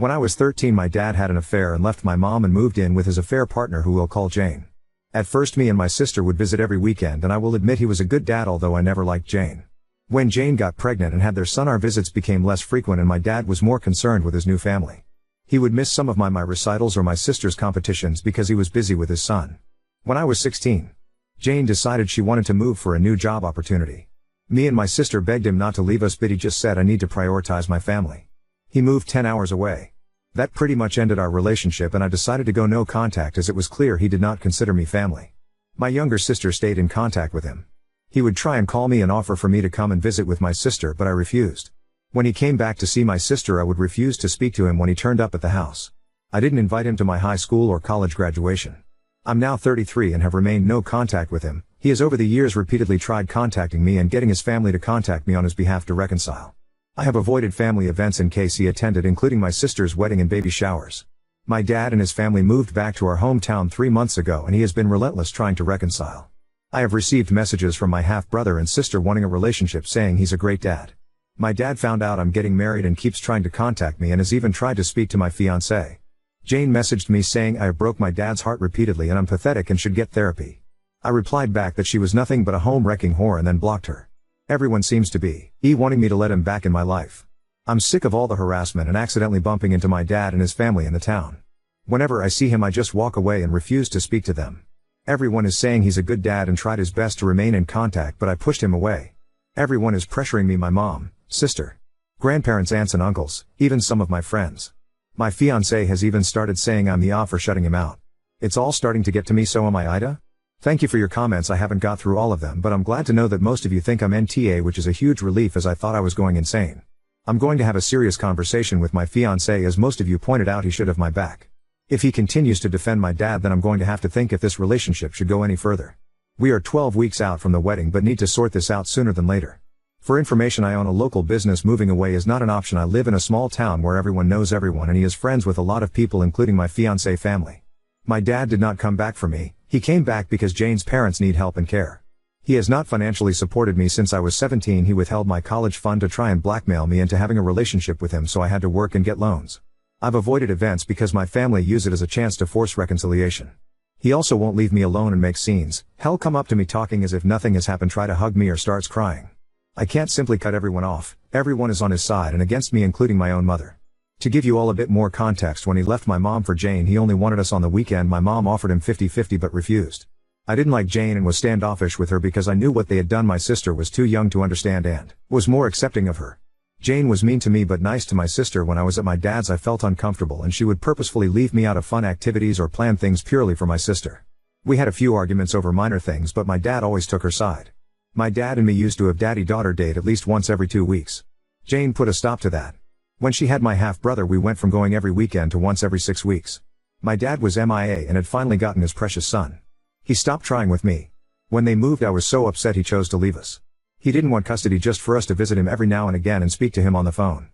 When I was 13, my dad had an affair and left my mom and moved in with his affair partner, who we'll call Jane. At first, me and my sister would visit every weekend, and I will admit he was a good dad, although I never liked Jane. When Jane got pregnant and had their son, our visits became less frequent and my dad was more concerned with his new family. He would miss some of my recitals or my sister's competitions because he was busy with his son. When I was 16, Jane decided she wanted to move for a new job opportunity. Me and my sister begged him not to leave us, but he just said, "I need to prioritize my family." He moved 10 hours away. That pretty much ended our relationship, and I decided to go no contact as it was clear he did not consider me family. My younger sister stayed in contact with him. He would try and call me and offer for me to come and visit with my sister, but I refused. When he came back to see my sister, I would refuse to speak to him when he turned up at the house. I didn't invite him to my high school or college graduation. I'm now 33 and have remained no contact with him. He has over the years repeatedly tried contacting me and getting his family to contact me on his behalf to reconcile. I have avoided family events in case he attended, including my sister's wedding and baby showers. My dad and his family moved back to our hometown 3 months ago, and he has been relentless trying to reconcile. I have received messages from my half-brother and sister wanting a relationship, saying he's a great dad. My dad found out I'm getting married and keeps trying to contact me and has even tried to speak to my fiancée. Jane messaged me saying I broke my dad's heart repeatedly and I'm pathetic and should get therapy. I replied back that she was nothing but a home-wrecking whore and then blocked her. Everyone seems to be wanting me to let him back in my life. I'm sick of all the harassment and accidentally bumping into my dad and his family in the town. Whenever I see him, I just walk away and refuse to speak to them. Everyone is saying he's a good dad and tried his best to remain in contact, but I pushed him away. Everyone is pressuring me, my mom, sister, grandparents, aunts and uncles, even some of my friends. My fiancé has even started saying I'm the for shutting him out. It's all starting to get to me, so am I, Ida? Thank you for your comments. I haven't got through all of them, but I'm glad to know that most of you think I'm NTA, which is a huge relief as I thought I was going insane. I'm going to have a serious conversation with my fiancé, as most of you pointed out he should have my back. If he continues to defend my dad, then I'm going to have to think if this relationship should go any further. We are 12 weeks out from the wedding but need to sort this out sooner than later. For information, I own a local business. Moving away is not an option. I live in a small town where everyone knows everyone and he is friends with a lot of people, including my fiancé family. My dad did not come back for me. He came back because Jane's parents need help and care. He has not financially supported me since I was 17. He withheld my college fund to try and blackmail me into having a relationship with him, so I had to work and get loans. I've avoided events because my family use it as a chance to force reconciliation. He also won't leave me alone and makes scenes. He'll come up to me talking as if nothing has happened, try to hug me or starts crying. I can't simply cut everyone off. Everyone is on his side and against me, including my own mother. To give you all a bit more context, when he left my mom for Jane, he only wanted us on the weekend. My mom offered him 50-50 but refused. I didn't like Jane and was standoffish with her because I knew what they had done. My sister was too young to understand and was more accepting of her. Jane was mean to me but nice to my sister. When I was at my dad's, I felt uncomfortable and she would purposefully leave me out of fun activities or plan things purely for my sister. We had a few arguments over minor things, but my dad always took her side. My dad and me used to have daddy-daughter date at least once every 2 weeks. Jane put a stop to that. When she had my half-brother, we went from going every weekend to once every 6 weeks. My dad was MIA and had finally gotten his precious son. He stopped trying with me. When they moved, I was so upset he chose to leave us. He didn't want custody, just for us to visit him every now and again and speak to him on the phone.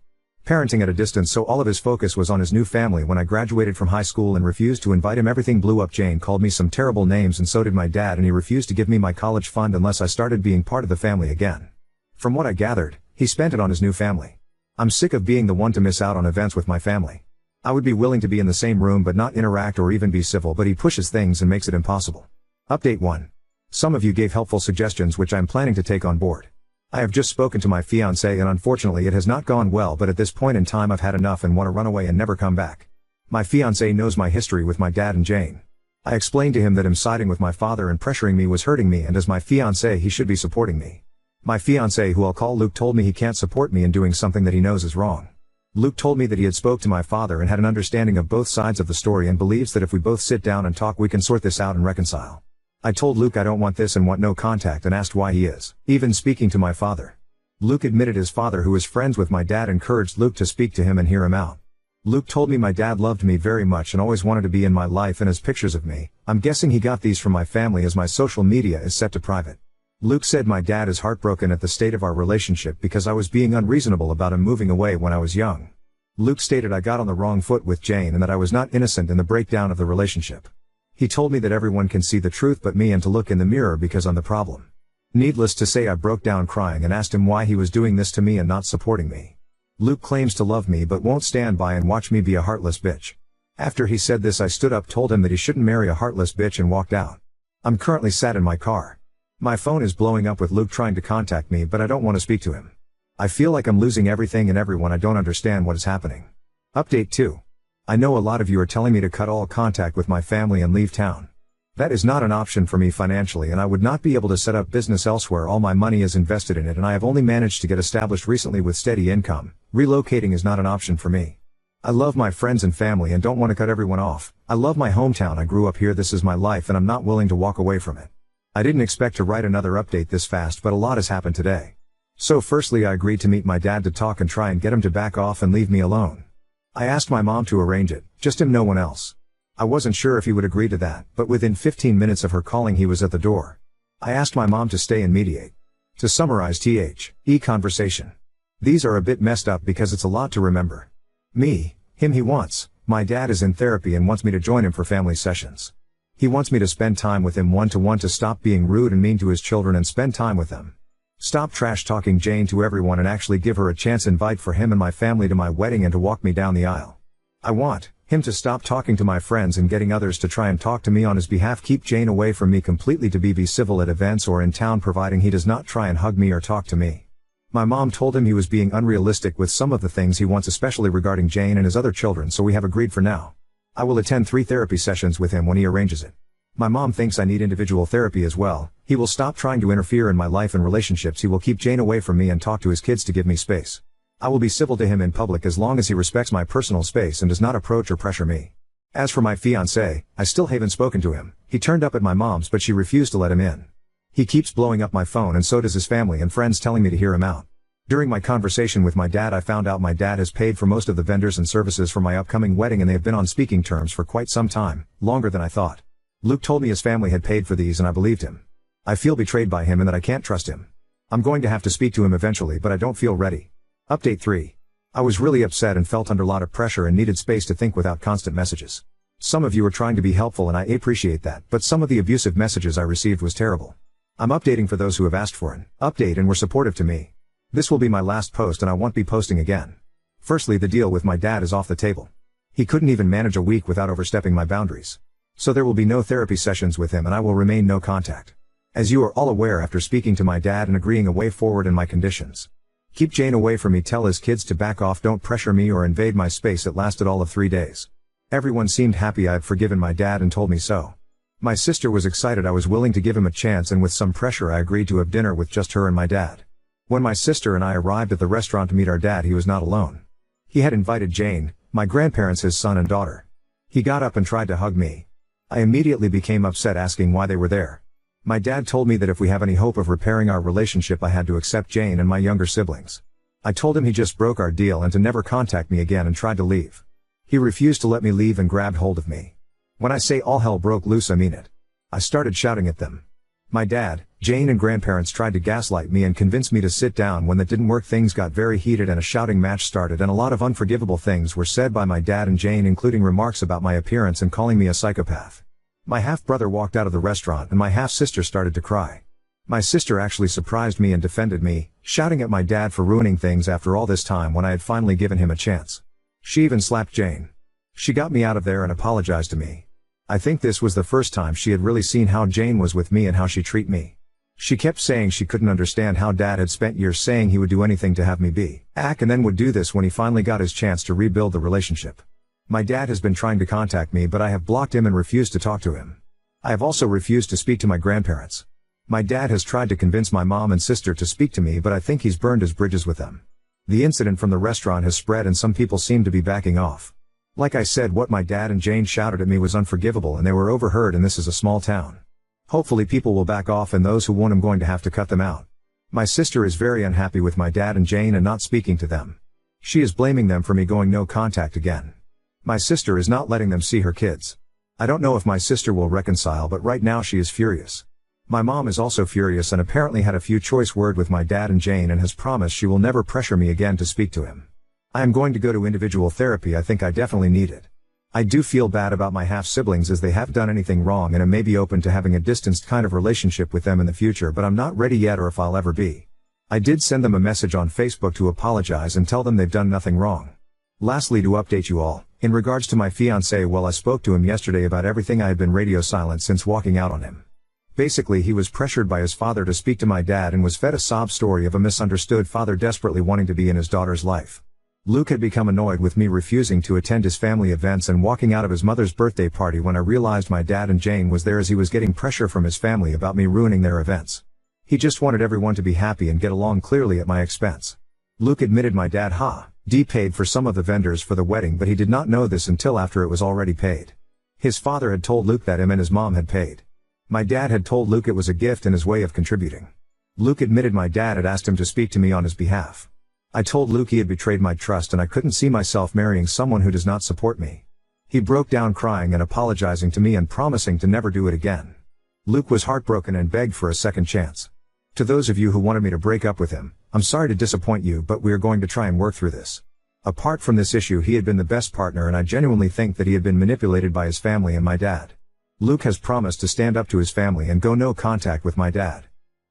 Parenting at a distance, so all of his focus was on his new family. When I graduated from high school and refused to invite him, everything blew up. Jane called me some terrible names and so did my dad, and he refused to give me my college fund unless I started being part of the family again. From what I gathered, he spent it on his new family. I'm sick of being the one to miss out on events with my family. I would be willing to be in the same room but not interact or even be civil, but he pushes things and makes it impossible. Update 1. Some of you gave helpful suggestions which I'm planning to take on board. I have just spoken to my fiancé and unfortunately it has not gone well, but at this point in time I've had enough and want to run away and never come back. My fiancé knows my history with my dad and Jane. I explained to him that him siding with my father and pressuring me was hurting me, and as my fiancé he should be supporting me. My fiancé, who I'll call Luke, told me he can't support me in doing something that he knows is wrong. Luke told me that he had spoke to my father and had an understanding of both sides of the story and believes that if we both sit down and talk we can sort this out and reconcile. I told Luke I don't want this and want no contact, and asked why he is even speaking to my father. Luke admitted his father, who is friends with my dad, encouraged Luke to speak to him and hear him out. Luke told me my dad loved me very much and always wanted to be in my life and has pictures of me. I'm guessing he got these from my family as my social media is set to private. Luke said my dad is heartbroken at the state of our relationship because I was being unreasonable about him moving away when I was young. Luke stated I got on the wrong foot with Jane and that I was not innocent in the breakdown of the relationship. He told me that everyone can see the truth but me, and to look in the mirror because I'm the problem. Needless to say, I broke down crying and asked him why he was doing this to me and not supporting me. Luke claims to love me but won't stand by and watch me be a heartless bitch. After he said this, I stood up, told him that he shouldn't marry a heartless bitch, and walked out. I'm currently sat in my car. My phone is blowing up with Luke trying to contact me, but I don't want to speak to him. I feel like I'm losing everything and everyone. I don't understand what is happening. Update 2. I know a lot of you are telling me to cut all contact with my family and leave town. That is not an option for me financially, and I would not be able to set up business elsewhere. All my money is invested in it, and I have only managed to get established recently with steady income. Relocating is not an option for me. I love my friends and family and don't want to cut everyone off. I love my hometown. I grew up here. This is my life and I'm not willing to walk away from it. I didn't expect to write another update this fast, but a lot has happened today. So firstly, I agreed to meet my dad to talk and try and get him to back off and leave me alone. I asked my mom to arrange it, just him, no one else. I wasn't sure if he would agree to that, but within 15 minutes of her calling he was at the door. I asked my mom to stay and mediate. To summarize THE conversation. These are a bit messed up because it's a lot to remember. Me, him, he wants. My dad is in therapy and wants me to join him for family sessions. He wants me to spend time with him one-to-one, to stop being rude and mean to his children and spend time with them. Stop trash talking Jane to everyone and actually give her a chance. Invite for him and my family to my wedding and to walk me down the aisle. I want him to stop talking to my friends and getting others to try and talk to me on his behalf. Keep Jane away from me completely. To be civil at events or in town, providing he does not try and hug me or talk to me. My mom told him he was being unrealistic with some of the things he wants, especially regarding Jane and his other children, so we have agreed for now. I will attend 3 therapy sessions with him when he arranges it. My mom thinks I need individual therapy as well. He will stop trying to interfere in my life and relationships. He will keep Jane away from me and talk to his kids to give me space. I will be civil to him in public as long as he respects my personal space and does not approach or pressure me. As for my fiancé, I still haven't spoken to him. He turned up at my mom's but she refused to let him in. He keeps blowing up my phone and so does his family and friends, telling me to hear him out. During my conversation with my dad, I found out my dad has paid for most of the vendors and services for my upcoming wedding, and they have been on speaking terms for quite some time, longer than I thought. Luke told me his family had paid for these and I believed him. I feel betrayed by him and that I can't trust him. I'm going to have to speak to him eventually, but I don't feel ready. Update 3. I was really upset and felt under a lot of pressure and needed space to think without constant messages. Some of you are trying to be helpful and I appreciate that, but some of the abusive messages I received was terrible. I'm updating for those who have asked for an update and were supportive to me. This will be my last post and I won't be posting again. Firstly, the deal with my dad is off the table. He couldn't even manage a week without overstepping my boundaries. So there will be no therapy sessions with him and I will remain no contact. As you are all aware after speaking to my dad and agreeing a way forward in my conditions. Keep Jane away from me, tell his kids to back off, don't pressure me or invade my space. It lasted all of 3 days. Everyone seemed happy I had forgiven my dad and told me so. My sister was excited. I was willing to give him a chance and with some pressure I agreed to have dinner with just her and my dad. When my sister and I arrived at the restaurant to meet our dad, he was not alone. He had invited Jane, my grandparents, his son and daughter. He got up and tried to hug me. I immediately became upset, asking why they were there. My dad told me that if we have any hope of repairing our relationship I had to accept Jane and my younger siblings. I told him he just broke our deal and to never contact me again and tried to leave. He refused to let me leave and grabbed hold of me. When I say all hell broke loose, I mean it. I started shouting at them. My dad, Jane and grandparents tried to gaslight me and convince me to sit down. When that didn't work, things got very heated and a shouting match started, and a lot of unforgivable things were said by my dad and Jane, including remarks about my appearance and calling me a psychopath. My half-brother walked out of the restaurant and my half-sister started to cry. My sister actually surprised me and defended me, shouting at my dad for ruining things after all this time when I had finally given him a chance. She even slapped Jane. She got me out of there and apologized to me. I think this was the first time she had really seen how Jane was with me and how she treated me. She kept saying she couldn't understand how dad had spent years saying he would do anything to have me be back and then would do this when he finally got his chance to rebuild the relationship. My dad has been trying to contact me, but I have blocked him and refused to talk to him. I have also refused to speak to my grandparents. My dad has tried to convince my mom and sister to speak to me, but I think he's burned his bridges with them. The incident from the restaurant has spread and some people seem to be backing off. Like I said, what my dad and Jane shouted at me was unforgivable and they were overheard, and this is a small town. Hopefully people will back off, and those who won't, I'm going to have to cut them out. My sister is very unhappy with my dad and Jane and not speaking to them. She is blaming them for me going no contact again. My sister is not letting them see her kids. I don't know if my sister will reconcile, but right now she is furious. My mom is also furious and apparently had a few choice words with my dad and Jane and has promised she will never pressure me again to speak to him. I am going to go to individual therapy. I think I definitely need it. I do feel bad about my half-siblings as they haven't done anything wrong, and I may be open to having a distanced kind of relationship with them in the future, but I'm not ready yet or if I'll ever be. I did send them a message on Facebook to apologize and tell them they've done nothing wrong. Lastly, to update you all, in regards to my fiancé, well, I spoke to him yesterday about everything. I had been radio silent since walking out on him. Basically, he was pressured by his father to speak to my dad and was fed a sob story of a misunderstood father desperately wanting to be in his daughter's life. Luke had become annoyed with me refusing to attend his family events and walking out of his mother's birthday party when I realized my dad and Jane was there, as he was getting pressure from his family about me ruining their events. He just wanted everyone to be happy and get along, clearly at my expense. Luke admitted my dad paid for some of the vendors for the wedding, but he did not know this until after it was already paid. His father had told Luke that him and his mom had paid. My dad had told Luke it was a gift and his way of contributing. Luke admitted my dad had asked him to speak to me on his behalf. I told Luke he had betrayed my trust and I couldn't see myself marrying someone who does not support me. He broke down crying and apologizing to me and promising to never do it again. Luke was heartbroken and begged for a second chance. To those of you who wanted me to break up with him, I'm sorry to disappoint you, but we are going to try and work through this. Apart from this issue, he had been the best partner, and I genuinely think that he had been manipulated by his family and my dad. Luke has promised to stand up to his family and go no contact with my dad.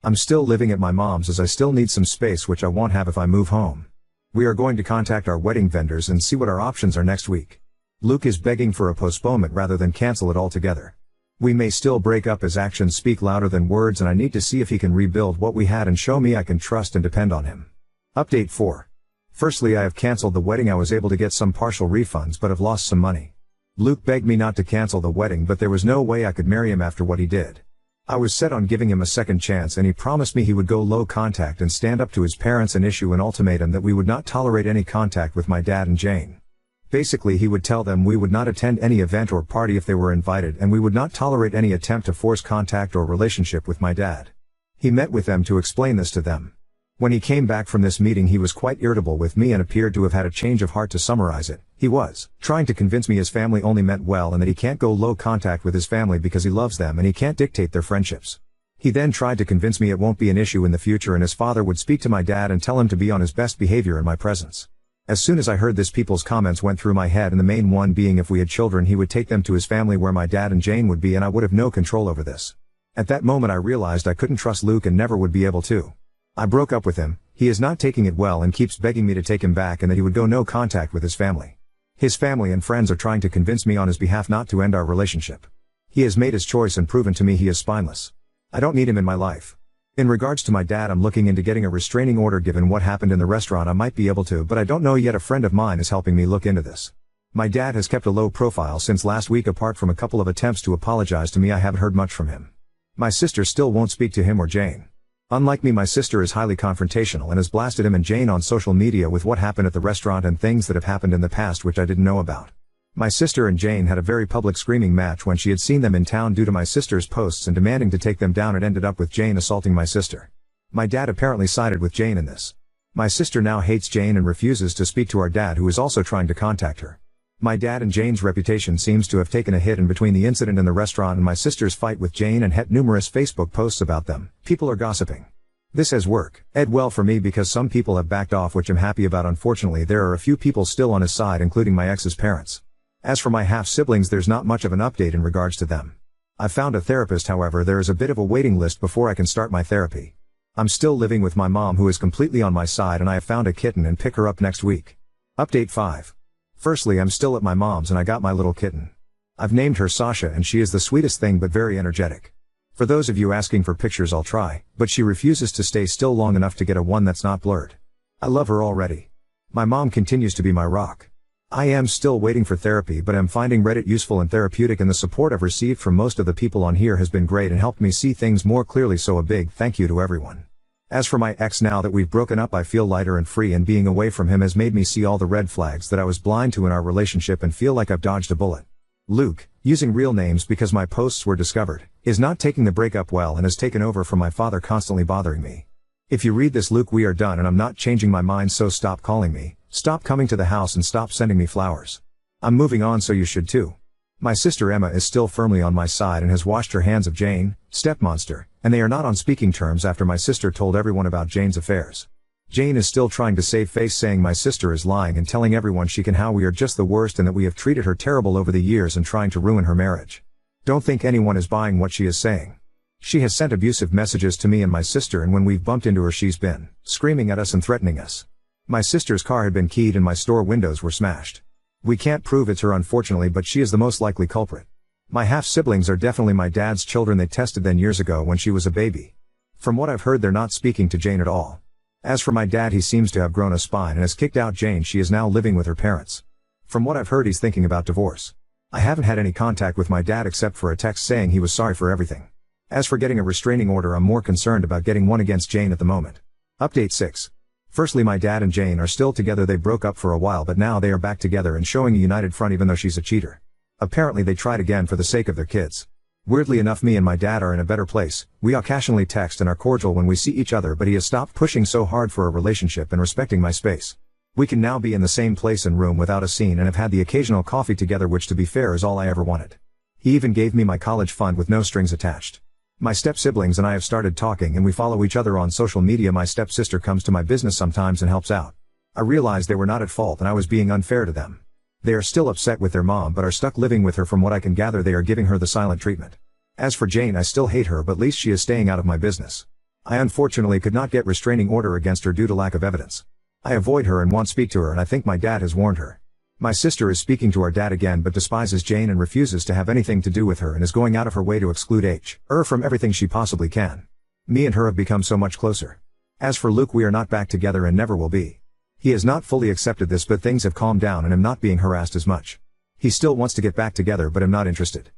I'm still living at my mom's as I still need some space, which I won't have if I move home. We are going to contact our wedding vendors and see what our options are next week. Luke is begging for a postponement rather than cancel it altogether. We may still break up as actions speak louder than words, and I need to see if he can rebuild what we had and show me I can trust and depend on him. Update 4. Firstly, I have cancelled the wedding. I was able to get some partial refunds but have lost some money. Luke begged me not to cancel the wedding, but there was no way I could marry him after what he did. I was set on giving him a second chance, and he promised me he would go low contact and stand up to his parents and issue an ultimatum that we would not tolerate any contact with my dad and Jane. Basically, he would tell them we would not attend any event or party if they were invited, and we would not tolerate any attempt to force contact or relationship with my dad. He met with them to explain this to them. When he came back from this meeting, he was quite irritable with me and appeared to have had a change of heart. To summarize it, he was trying to convince me his family only meant well and that he can't go low contact with his family because he loves them and he can't dictate their friendships. He then tried to convince me it won't be an issue in the future and his father would speak to my dad and tell him to be on his best behavior in my presence. As soon as I heard this, people's comments went through my head, and the main one being if we had children he would take them to his family where my dad and Jane would be, and I would have no control over this. At that moment I realized I couldn't trust Luke and never would be able to. I broke up with him. He is not taking it well and keeps begging me to take him back and that he would go no contact with his family. His family and friends are trying to convince me on his behalf not to end our relationship. He has made his choice and proven to me he is spineless. I don't need him in my life. In regards to my dad, I'm looking into getting a restraining order. Given what happened in the restaurant, I might be able to, but I don't know yet. A friend of mine is helping me look into this. My dad has kept a low profile since last week. Apart from a couple of attempts to apologize to me, I haven't heard much from him. My sister still won't speak to him or Jane. Unlike me, my sister is highly confrontational and has blasted him and Jane on social media with what happened at the restaurant and things that have happened in the past which I didn't know about. My sister and Jane had a very public screaming match when she had seen them in town due to my sister's posts and demanding to take them down. It ended up with Jane assaulting my sister. My dad apparently sided with Jane in this. My sister now hates Jane and refuses to speak to our dad, who is also trying to contact her. My dad and Jane's reputation seems to have taken a hit, and between the incident in the restaurant and my sister's fight with Jane and numerous Facebook posts about them, people are gossiping. This has worked well for me because some people have backed off, which I'm happy about. Unfortunately, there are a few people still on his side, including my ex's parents. As for my half-siblings, there's not much of an update in regards to them. I've found a therapist, however there is a bit of a waiting list before I can start my therapy. I'm still living with my mom, who is completely on my side, and I have found a kitten and pick her up next week. Update 5. Firstly, I'm still at my mom's and I got my little kitten. I've named her Sasha and she is the sweetest thing but very energetic. For those of you asking for pictures, I'll try, but she refuses to stay still long enough to get a one that's not blurred. I love her already. My mom continues to be my rock. I am still waiting for therapy, but I'm finding Reddit useful and therapeutic, and the support I've received from most of the people on here has been great and helped me see things more clearly, so a big thank you to everyone. As for my ex, now that we've broken up I feel lighter and free, and being away from him has made me see all the red flags that I was blind to in our relationship and feel like I've dodged a bullet. Luke, using real names because my posts were discovered, is not taking the breakup well and has taken over from my father, constantly bothering me. If you read this, Luke, we are done and I'm not changing my mind, so stop calling me, stop coming to the house, and stop sending me flowers. I'm moving on, so you should too. My sister Emma is still firmly on my side and has washed her hands of Jane, stepmonster, and they are not on speaking terms after my sister told everyone about Jane's affairs. Jane is still trying to save face, saying my sister is lying and telling everyone she can how we are just the worst and that we have treated her terrible over the years and trying to ruin her marriage. Don't think anyone is buying what she is saying. She has sent abusive messages to me and my sister, and when we've bumped into her she's been screaming at us and threatening us. My sister's car had been keyed and my store windows were smashed. We can't prove it's her unfortunately, but she is the most likely culprit. My half-siblings are definitely my dad's children. They tested them years ago when she was a baby. From what I've heard they're not speaking to Jane at all. As for my dad, he seems to have grown a spine and has kicked out Jane. She is now living with her parents. From what I've heard he's thinking about divorce. I haven't had any contact with my dad except for a text saying he was sorry for everything. As for getting a restraining order, I'm more concerned about getting one against Jane at the moment. Update 6. Firstly, my dad and Jane are still together. They broke up for a while but now they are back together and showing a united front even though she's a cheater. Apparently they tried again for the sake of their kids. Weirdly enough, me and my dad are in a better place. We occasionally text and are cordial when we see each other, but he has stopped pushing so hard for a relationship and respecting my space. We can now be in the same place and room without a scene and have had the occasional coffee together, which to be fair is all I ever wanted. He even gave me my college fund with no strings attached. My step-siblings and I have started talking and we follow each other on social media. My step-sister comes to my business sometimes and helps out. I realized they were not at fault and I was being unfair to them. They are still upset with their mom but are stuck living with her. From what I can gather, they are giving her the silent treatment. As for Jane, I still hate her, but at least she is staying out of my business. I unfortunately could not get restraining order against her due to lack of evidence. I avoid her and won't speak to her, and I think my dad has warned her. My sister is speaking to our dad again but despises Jane and refuses to have anything to do with her and is going out of her way to exclude her from everything she possibly can. Me and her have become so much closer. As for Luke, we are not back together and never will be. He has not fully accepted this, but things have calmed down and I'm not being harassed as much. He still wants to get back together but I'm not interested.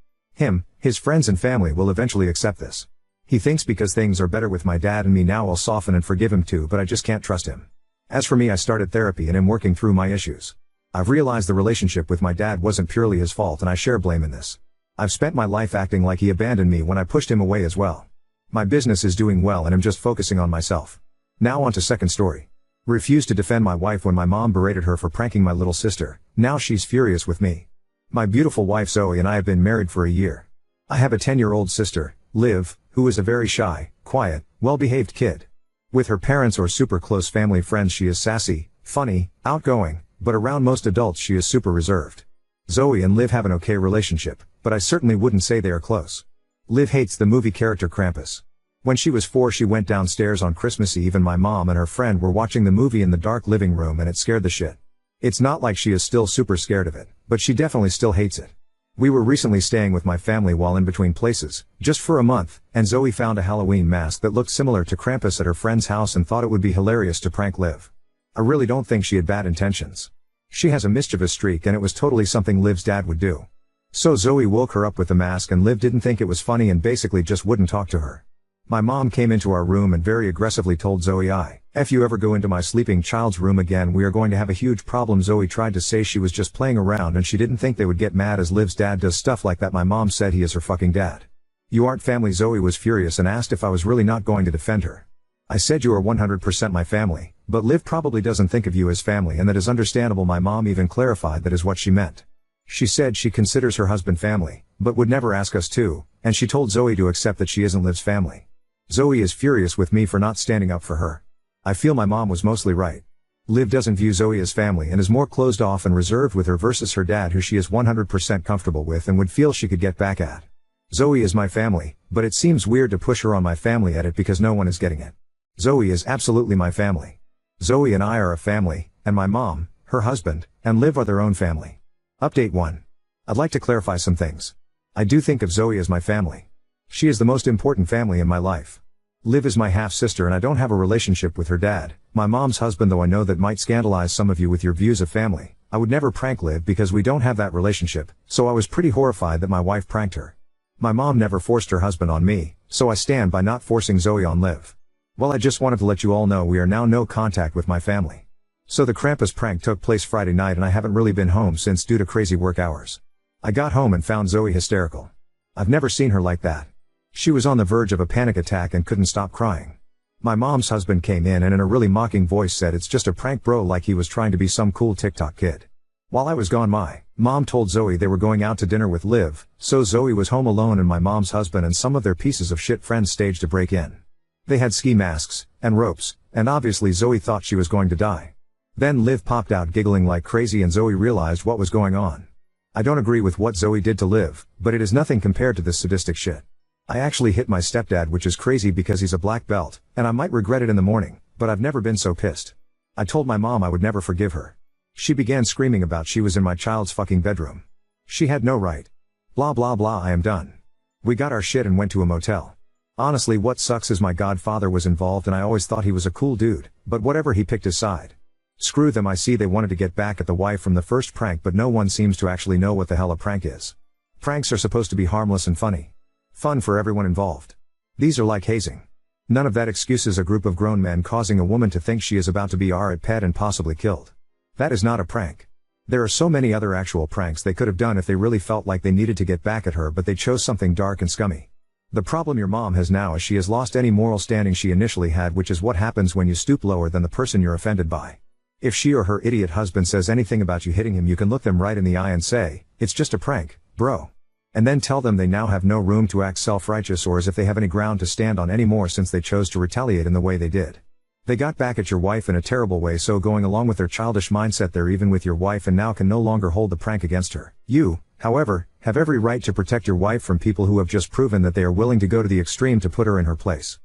His friends and family will eventually accept this. He thinks because things are better with my dad and me now I'll soften and forgive him too, but I just can't trust him. As for me, I started therapy and am working through my issues. I've realized the relationship with my dad wasn't purely his fault and I share blame in this. I've spent my life acting like he abandoned me when I pushed him away as well. My business is doing well and I'm just focusing on myself. Now on to second story. Refused to defend my wife when my mom berated her for pranking my little sister. Now she's furious with me. My beautiful wife Zoe and I have been married for a year. I have a 10-year-old sister, Liv, who is a very shy, quiet, well-behaved kid. With her parents or super close family friends she is sassy, funny, outgoing, but around most adults she is super reserved. Zoe and Liv have an okay relationship, but I certainly wouldn't say they are close. Liv hates the movie character Krampus. When she was 4 she went downstairs on Christmas Eve and my mom and her friend were watching the movie in the dark living room and it scared the shit. It's not like she is still super scared of it, but she definitely still hates it. We were recently staying with my family while in between places, just for a month, and Zoe found a Halloween mask that looked similar to Krampus at her friend's house and thought it would be hilarious to prank Liv. I really don't think she had bad intentions. She has a mischievous streak and it was totally something Liv's dad would do. So Zoe woke her up with the mask and Liv didn't think it was funny and basically just wouldn't talk to her. My mom came into our room and very aggressively told Zoe, "If you ever go into my sleeping child's room again we are going to have a huge problem." Zoe tried to say she was just playing around and she didn't think they would get mad as Liv's dad does stuff like that. My mom said he is her fucking dad. "You aren't family." Zoe was furious and asked if I was really not going to defend her. I said you are 100% my family, but Liv probably doesn't think of you as family and that is understandable. My mom even clarified that is what she meant. She said she considers her husband family, but would never ask us to, and she told Zoe to accept that she isn't Liv's family. Zoe is furious with me for not standing up for her. I feel my mom was mostly right. Liv doesn't view Zoe as family and is more closed off and reserved with her versus her dad, who she is 100% comfortable with and would feel she could get back at. Zoe is my family, but it seems weird to push her on my family at it because no one is getting it. Zoe is absolutely my family. Zoe and I are a family, and my mom, her husband, and Liv are their own family. Update 1. I'd like to clarify some things. I do think of Zoe as my family. She is the most important family in my life. Liv is my half-sister and I don't have a relationship with her dad, my mom's husband, though I know that might scandalize some of you with your views of family. I would never prank Liv because we don't have that relationship, so I was pretty horrified that my wife pranked her. My mom never forced her husband on me, so I stand by not forcing Zoe on Liv. Well, I just wanted to let you all know we are now no contact with my family. So the Krampus prank took place Friday night and I haven't really been home since due to crazy work hours. I got home and found Zoe hysterical. I've never seen her like that. She was on the verge of a panic attack and couldn't stop crying. My mom's husband came in and in a really mocking voice said it's just a prank bro, like he was trying to be some cool TikTok kid. While I was gone, my mom told Zoe they were going out to dinner with Liv, so Zoe was home alone and my mom's husband and some of their pieces of shit friends staged a break in. They had ski masks and ropes, and obviously Zoe thought she was going to die. Then Liv popped out giggling like crazy and Zoe realized what was going on. I don't agree with what Zoe did to Liv, but it is nothing compared to this sadistic shit. I actually hit my stepdad, which is crazy because he's a black belt, and I might regret it in the morning, but I've never been so pissed. I told my mom I would never forgive her. She began screaming about she was in my child's fucking bedroom. She had no right. Blah blah blah. I am done. We got our shit and went to a motel. Honestly, what sucks is my godfather was involved and I always thought he was a cool dude, but whatever, he picked his side. Screw them. I see they wanted to get back at the wife from the first prank, but no one seems to actually know what the hell a prank is. Pranks are supposed to be harmless and funny. Fun for everyone involved. These are like hazing. None of that excuses a group of grown men causing a woman to think she is about to be pet and possibly killed. That is not a prank. There are so many other actual pranks they could have done if they really felt like they needed to get back at her, but they chose something dark and scummy. The problem your mom has now is she has lost any moral standing she initially had, which is what happens when you stoop lower than the person you're offended by. If she or her idiot husband says anything about you hitting him, you can look them right in the eye and say, "It's just a prank, bro." And then tell them they now have no room to act self-righteous or as if they have any ground to stand on anymore since they chose to retaliate in the way they did. They got back at your wife in a terrible way, so going along with their childish mindset, they're even with your wife and now can no longer hold the prank against her. You, however, have every right to protect your wife from people who have just proven that they are willing to go to the extreme to put her in her place.